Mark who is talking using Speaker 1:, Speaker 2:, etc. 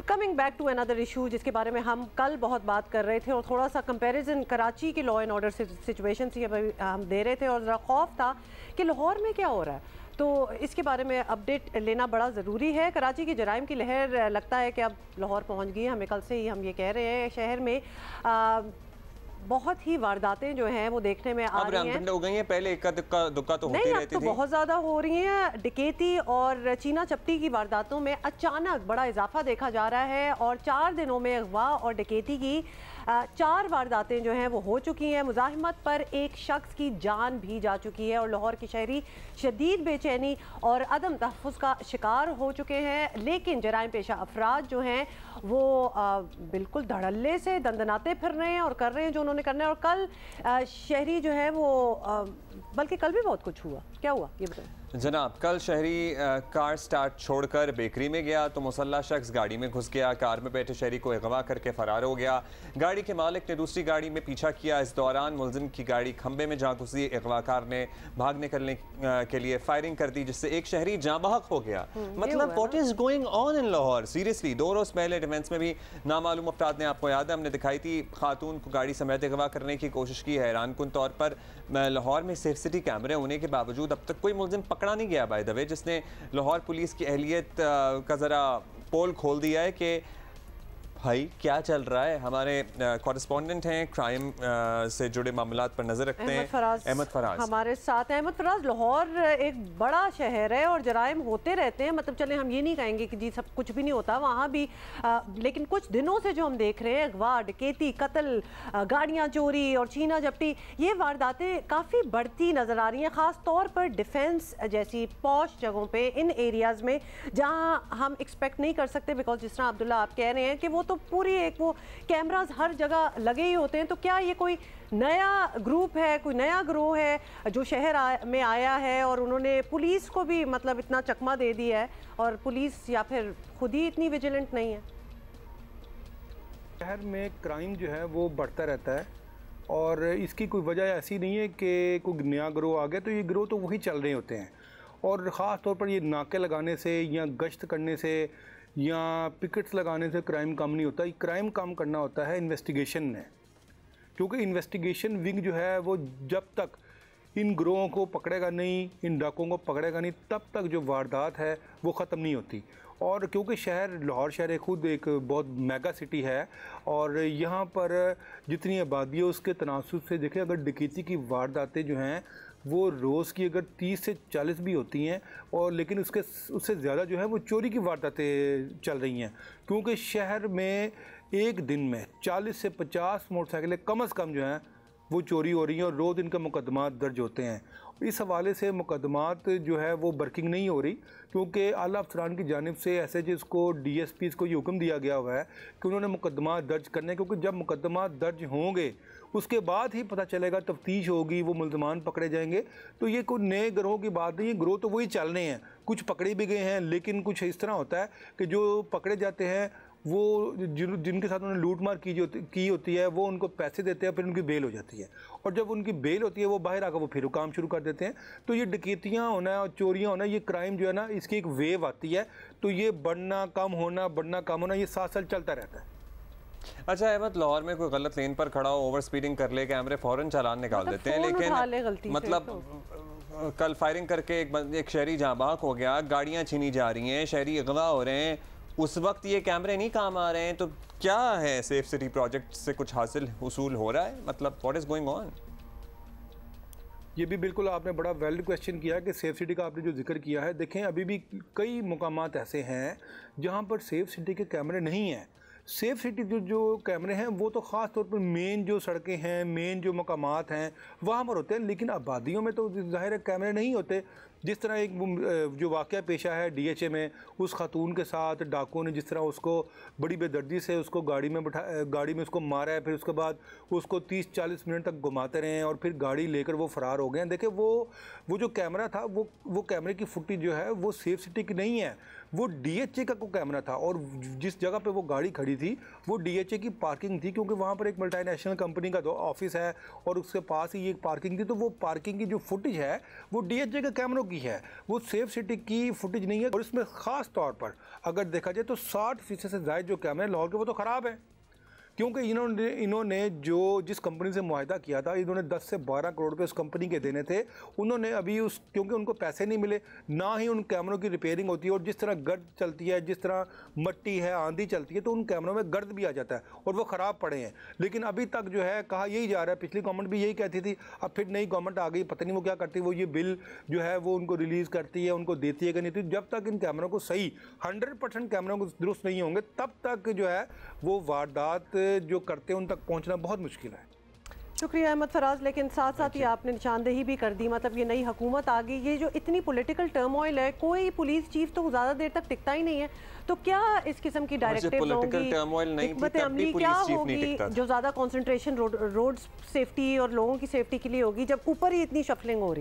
Speaker 1: Coming back to another issue जिसके बारे में हम कल बहुत बात कर रहे थे और थोड़ा सा कंपैरिजन कराची की लॉ एंड ऑर्डर सिचुएशन से हम दे रहे थे और ज़रा खौफ था कि लाहौर में क्या हो रहा है, तो इसके बारे में अपडेट लेना बड़ा ज़रूरी है। कराची की जराइम की लहर लगता है कि अब लाहौर पहुंच गई है। हमें कल से ही हम ये कह रहे हैं, शहर में बहुत ही वारदातें जो हैं वो देखने में आ रही हैं।
Speaker 2: हो गई हैं, पहले इक्का दुक्का तो होती रहती थी,
Speaker 1: बहुत ज़्यादा हो रही हैं। डकैती और चीना चपटी की वारदातों में अचानक बड़ा इजाफा देखा जा रहा है और 4 दिनों में अगवा और डकैती की 4 वारदातें जो हैं वो हो चुकी हैं। मुजाहिमत पर एक शख्स की जान भी जा चुकी है और लाहौर की शहरी शदीद बेचैनी और अदम तहफ़्फ़ुज़ का शिकार हो चुके हैं। लेकिन जराइम पेशा अफराद जो हैं वो बिल्कुल धड़ल्ले से दंदनाते फिर रहे हैं और कर रहे हैं जो उन्होंने करना है। और कल शहरी जो है वो बल्कि कल भी बहुत कुछ हुआ। क्या हुआ ये बताएं
Speaker 2: जनाब। कल शहरी कार स्टार्ट छोड़कर बेकरी में गया तो मुसल्ला शख्स गाड़ी में घुस गया। कार में बैठे शहरी को अगवा करके फरार हो गया। गाड़ी के मालिक ने दूसरी गाड़ी में पीछा किया। इस दौरान मुलजिम की गाड़ी खंबे में जा घुसी। अगवाकार ने भागने करने के लिए फायरिंग कर दी जिससे एक शहरी जाँ बहक हो गया। मतलब what is going on in Lahore seriously. 2 रोज़ पहले डिफेंस में भी नामालूम अफराद ने, आपको याद है, हमने दिखाई थी खातून को गाड़ी समेत अगवा करने की कोशिश की। हैरानकुन तौर पर लाहौर में सेफ सिटी कैमरे होने के बावजूद अब तक कोई मुलजिम पकड़ा नहीं गया बाय द वे, जिसने लाहौर पुलिस की अहलियत का ज़रा पोल खोल दिया है कि भाई क्या चल रहा है। हमारे कॉरेस्पॉन्डेंट हैं क्राइम से जुड़े मामलात पर नजर रखते हैं अहमद फराज हमारे साथ हैं।
Speaker 1: अहमद फराज, लाहौर एक बड़ा शहर है और जराइम होते रहते हैं। मतलब चले हम ये नहीं कहेंगे कि जी सब कुछ भी नहीं होता वहाँ भी, लेकिन कुछ दिनों से जो हम देख रहे हैं अगवा, डकैती, कत्ल, गाड़ियाँ चोरी और छीना झपटी, ये वारदातें काफ़ी बढ़ती नज़र आ रही हैं। ख़ास तौर पर डिफेंस जैसी पॉश जगहों पर, इन एरियाज़ में जहाँ हम एक्सपेक्ट नहीं कर सकते, बिकॉज जिस तरह अब्दुल्ला आप कह रहे हैं कि वो तो पूरी एक वो कैमरास हर जगह लगे ही होते हैं। तो क्या ये कोई नया ग्रुप है, कोई नया गिरोह है जो शहर में आया है और उन्होंने पुलिस को भी मतलब इतना चकमा दे दिया है और पुलिस या फिर खुद ही इतनी विजिलेंट नहीं है?
Speaker 3: शहर में क्राइम जो है वो बढ़ता रहता है और इसकी कोई वजह ऐसी नहीं है कि कोई नया गिरोह आ गया, तो ये गिरोह तो वही चल रहे होते हैं। और ख़ास तौर पर ये नाके लगाने से या गश्त करने से या पिकेट्स लगाने से क्राइम कम नहीं होता। क्राइम कम करना होता है इन्वेस्टिगेशन में, क्योंकि इन्वेस्टिगेशन विंग जो है वो जब तक इन गिरोहों को पकड़ेगा नहीं, इन डाकों को पकड़ेगा नहीं, तब तक जो वारदात है वो ख़त्म नहीं होती। और क्योंकि लाहौर शहर खुद एक बहुत मेगा सिटी है और यहाँ पर जितनी आबादी है उसके तनासुब से देखें, अगर डकैती की वारदातें जो हैं वो रोज़ की अगर 30 से 40 भी होती हैं, और लेकिन उससे ज़्यादा जो है वो चोरी की वारदातें चल रही हैं, क्योंकि शहर में एक दिन में 40 से 50 मोटरसाइकिलें कम से कम जो हैं वो चोरी हो रही हैं और रोज़ इनके मुकदमात दर्ज होते हैं। इस हवाले से मुकदमात जो है वो वर्किंग नहीं हो रही, क्योंकि आला अफसरान की जानिब से SHOs को, DSPs को ये हुक्म दिया गया हुआ है कि उन्होंने मुकदमात दर्ज करने, क्योंकि जब मुकदमात दर्ज होंगे उसके बाद ही पता चलेगा, तफ्तीश होगी, वो मुल्ज़मान पकड़े जाएंगे। तो ये कोई नए गिरोह की बात नहीं है, गिरोह तो वही चल रहे हैं। कुछ पकड़े भी गए हैं, लेकिन कुछ इस तरह होता है कि जो पकड़े जाते हैं वो जिनके साथ उन्होंने लूटमार की होती है वो उनको पैसे देते हैं, फिर उनकी बेल हो जाती है, और जब उनकी बेल होती है वो बाहर आकर वो फिर काम शुरू कर देते हैं। तो ये डकैतियाँ होना और चोरियाँ होना, ये क्राइम जो है ना, इसकी एक वेव आती है, तो ये बढ़ना कम होना, बढ़ना कम होना, ये 7 साल चलता रहता है।
Speaker 2: अच्छा अहमद, लाहौर में कोई गलत लेन पर खड़ा हो, ओवर स्पीडिंग कर ले, कैमरे फौरन चालान निकाल देते हैं, लेकिन मतलब कल फायरिंग करके एक शहरी जाँ बहक हो गया, गाड़ियाँ छीनी जा रही हैं, शहरी अगवा हो रहे हैं, उस वक्त ये कैमरे नहीं काम आ रहे हैं। तो क्या है, सेफ सिटी प्रोजेक्ट से कुछ हासिल हुसूल हो रहा है? मतलब व्हाट इज गोइंग ऑन?
Speaker 3: ये भी बिल्कुल आपने बड़ा वैलिड क्वेश्चन किया कि सेफ सिटी का आपने जो जिक्र किया है, देखें अभी भी कई मुकामात ऐसे हैं जहाँ पर सेफ सिटी के कैमरे नहीं हैं। सेफ सिटी जो कैमरे हैं वो तो ख़ास तौर पर मेन जो सड़कें हैं, मेन जो मकामात हैं वहाँ पर होते हैं, लेकिन आबादियों में तो ज़ाहिर है कैमरे नहीं होते। जिस तरह एक जो वाक़या पेशा है DHA में, उस खातून के साथ डाकुओं ने जिस तरह उसको बड़ी बेदर्दी से उसको गाड़ी में उसको मारा है, फिर उसके बाद उसको 30-40 मिनट तक घुमाते रहे हैं और फिर गाड़ी लेकर वो फ़रार हो गए हैं। देखिए वो जो कैमरा था वो कैमरे की फुटेज जो है वो सेफ सिटी की नहीं है, वो DHA का कोई कैमरा था, और जिस जगह पे वो गाड़ी खड़ी थी वो DHA की पार्किंग थी, क्योंकि वहाँ पर एक मल्टीनेशनल कंपनी का ऑफिस है और उसके पास ही एक पार्किंग थी। तो वो पार्किंग की जो फुटेज है वो DHA के कैमरों की है, वो सेफ सिटी की फुटेज नहीं है। और इसमें ख़ास तौर पर अगर देखा जाए तो 60% से ज़ायद जो कैमरे लाहौर के वो तो ख़राब है, क्योंकि इन्होंने जो जिस कंपनी से मुआहदा किया था, इन्होंने 10 से 12 करोड़ रुपए उस कंपनी के देने थे। उन्होंने अभी क्योंकि उनको पैसे नहीं मिले, ना ही उन कैमरों की रिपेयरिंग होती है, और जिस तरह गर्द चलती है, जिस तरह मट्टी है, आंधी चलती है, तो उन कैमरों में गर्द भी आ जाता है और वो ख़राब पड़े हैं। लेकिन अभी तक जो है कहा यही जा रहा है, पिछली गवर्नमेंट भी यही कहती थी, अब फिर नई गवर्नमेंट आ गई, पता नहीं वो क्या करती है, वो ये बिल जो है वो उनको रिलीज़ करती है, उनको देती है कि नहीं। तो जब तक इन कैमरों को सही 100% कैमरों को दुरुस्त नहीं होंगे, तब तक जो है वो वारदात जो करते हैं उन तक पहुंचना बहुत मुश्किल है।
Speaker 1: शुक्रिया अहमद फराज। लेकिन साथ साथ ही आपने निशानदेही भी कर दी, मतलब ये नई हुकूमत आ गई, ये जो इतनी पॉलिटिकल टर्मोइल है, कोई पुलिस चीफ तो ज़्यादा देर तक टिकता ही नहीं है, तो क्या इस किस्म की डायरेक्टिव होंगी, हिकमत अमली क्या होगी जो ज़्यादा कंसंट्रेशन रोड सेफ्टी और लोगों की सेफ्टी के लिए होगी, जब ऊपर ही इतनी शफलिंग हो रही है?